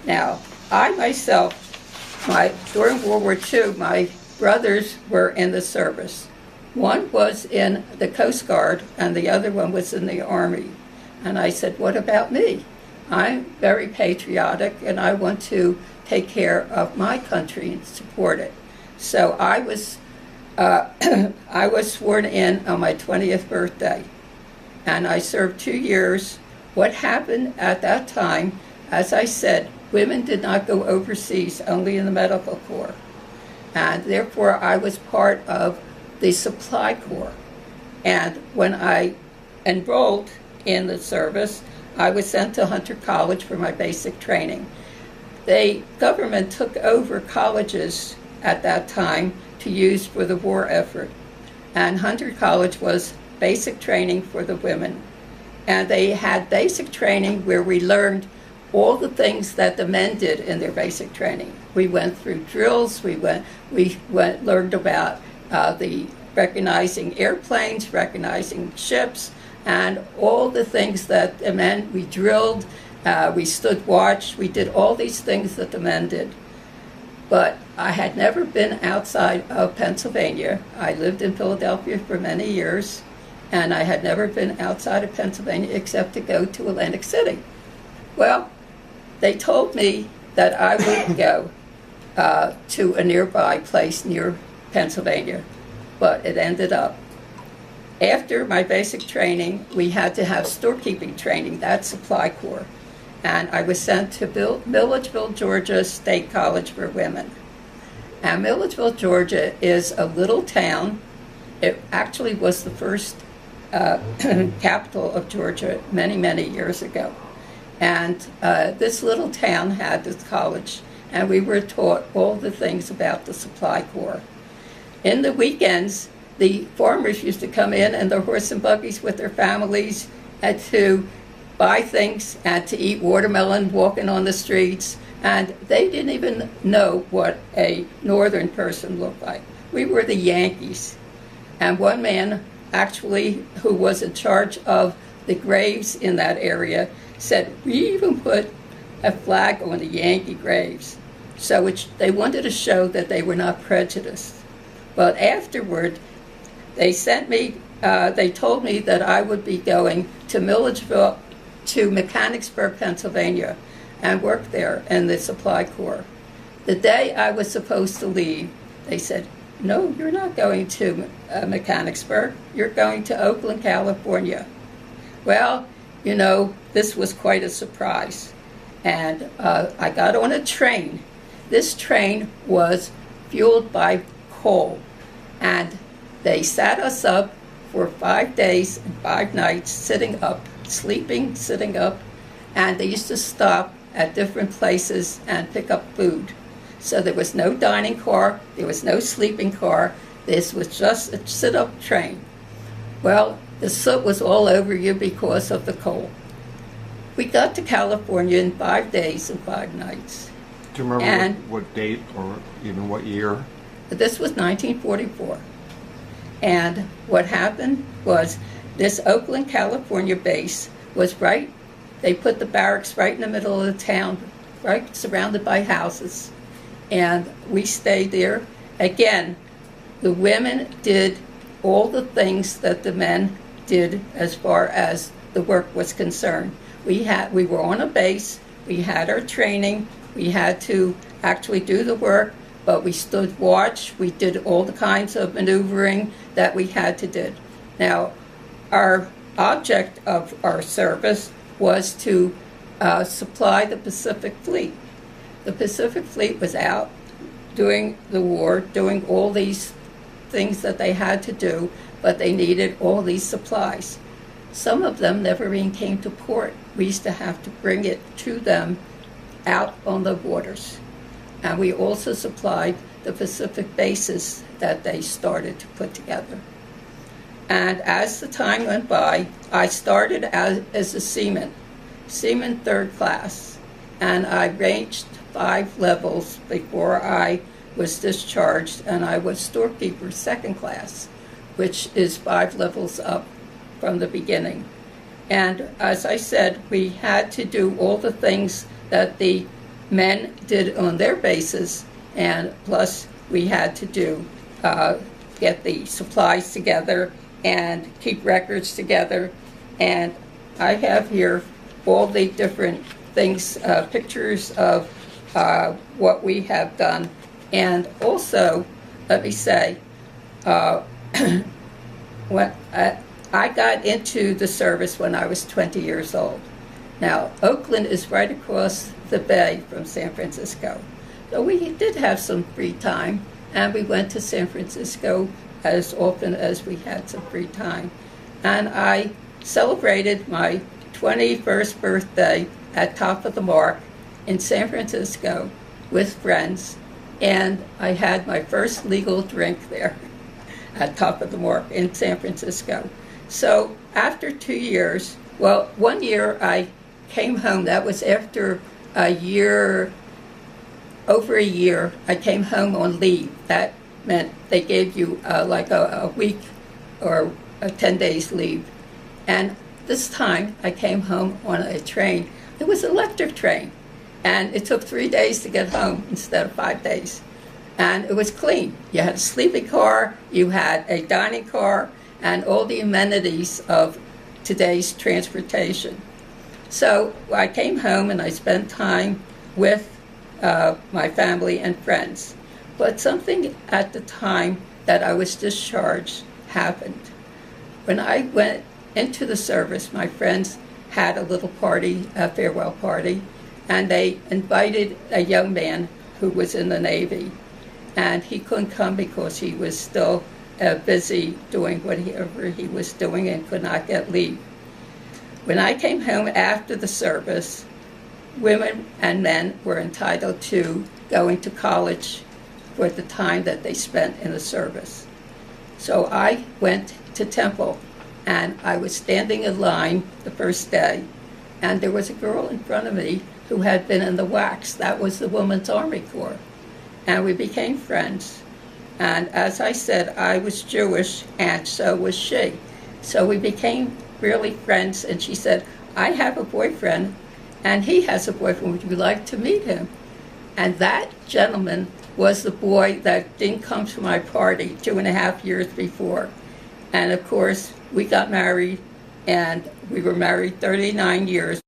Now, I myself, during World War II, my brothers were in the service. One was in the Coast Guard and the other one was in the Army. And I said, what about me? I'm very patriotic and I want to take care of my country and support it. So I was sworn in on my 20th birthday, and I served 2 years. What happened at that time, as I said, women did not go overseas, only in the medical corps. And therefore, I was part of the supply corps. And when I enrolled in the service, I was sent to Hunter College for my basic training. The government took over colleges at that time to use for the war effort. And Hunter College was basic training for the women. And they had basic training where we learned all the things that the men did in their basic training. We went through drills, we learned about the recognizing airplanes, recognizing ships, and all the things that the men, we drilled, we stood watch, we did all these things that the men did. But I had never been outside of Pennsylvania. I lived in Philadelphia for many years, and I had never been outside of Pennsylvania except to go to Atlantic City. Well, they told me that I would go to a nearby place near Pennsylvania, but it ended up. After my basic training, we had to have storekeeping training, that's Supply Corps. And I was sent to Milledgeville, Georgia State College for Women. And Milledgeville, Georgia is a little town. It actually was the first capital of Georgia many, many years ago. And this little town had this college, and we were taught all the things about the Supply Corps. In the weekends, the farmers used to come in their horse and buggies with their families and to buy things and to eat watermelon walking on the streets, and they didn't even know what a northern person looked like. We were the Yankees. And one man actually, who was in charge of the graves in that area, said, we even put a flag on the Yankee graves. So they wanted to show that they were not prejudiced. But afterward, they told me that I would be going to Milledgeville, to Mechanicsburg, Pennsylvania, and work there in the Supply Corps. The day I was supposed to leave, they said, no, you're not going to Mechanicsburg, you're going to Oakland, California. Well, you know, this was quite a surprise. And I got on a train. This train was fueled by coal. And they sat us up for 5 days and 5 nights, sitting up, sleeping, sitting up. And they used to stop at different places and pick up food. So there was no dining car, there was no sleeping car. This was just a sit-up train. Well, the soot was all over you because of the coal. We got to California in 5 days and 5 nights. Do you remember what date or even what year? This was 1944. And what happened was this Oakland, California base was they put the barracks right in the middle of the town, right surrounded by houses. And we stayed there. Again, the women did all the things that the men did as far as the work was concerned. We were on a base, we had our training, we had to actually do the work, but we stood watch, we did all the kinds of maneuvering that we had to do. Now, our object of our service was to supply the Pacific Fleet. The Pacific Fleet was out during the war, doing all these things that they had to do, but they needed all these supplies. Some of them never even came to port. We used to have to bring it to them out on the waters. And we also supplied the Pacific bases that they started to put together. And as the time went by, I started as a seaman 3rd class, and I ranged 5 levels before I was discharged, and I was storekeeper 2nd class, which is 5 levels up from the beginning. And as I said, we had to do all the things that the men did on their bases, and plus we had to do get the supplies together and keep records together. And I have here all the different things, pictures of what we have done. And also, let me say, when I got into the service when I was 20 years old. Now, Oakland is right across the bay from San Francisco. So we did have some free time, and we went to San Francisco as often as we had some free time. And I celebrated my 21st birthday at Top of the Mark in San Francisco with friends, and I had my first legal drink there at Top of the Mark in San Francisco. So after 2 years, well, 1 year I came home. That was after a year, over a year, I came home on leave. That meant they gave you like a week or 10 days leave. And this time I came home on a train. It was an electric train, and it took 3 days to get home instead of 5 days. And it was clean. You had a sleeping car, you had a dining car, and all the amenities of today's transportation. So I came home and I spent time with my family and friends. But something at the time that I was discharged happened. When I went into the service, my friends had a little party, a farewell party, and they invited a young man who was in the Navy. And he couldn't come because he was still busy doing whatever he was doing and could not get leave. When I came home after the service, women and men were entitled to going to college for the time that they spent in the service. So I went to Temple, and I was standing in line the first day, and there was a girl in front of me who had been in the WACS. That was the Women's Army Corps. And we became friends. And as I said, I was Jewish, and so was she. So we became really friends, and she said, I have a boyfriend, and he has a boyfriend. Would you like to meet him? And that gentleman was the boy that didn't come to my party 2.5 years before. And of course, we got married, and we were married 39 years.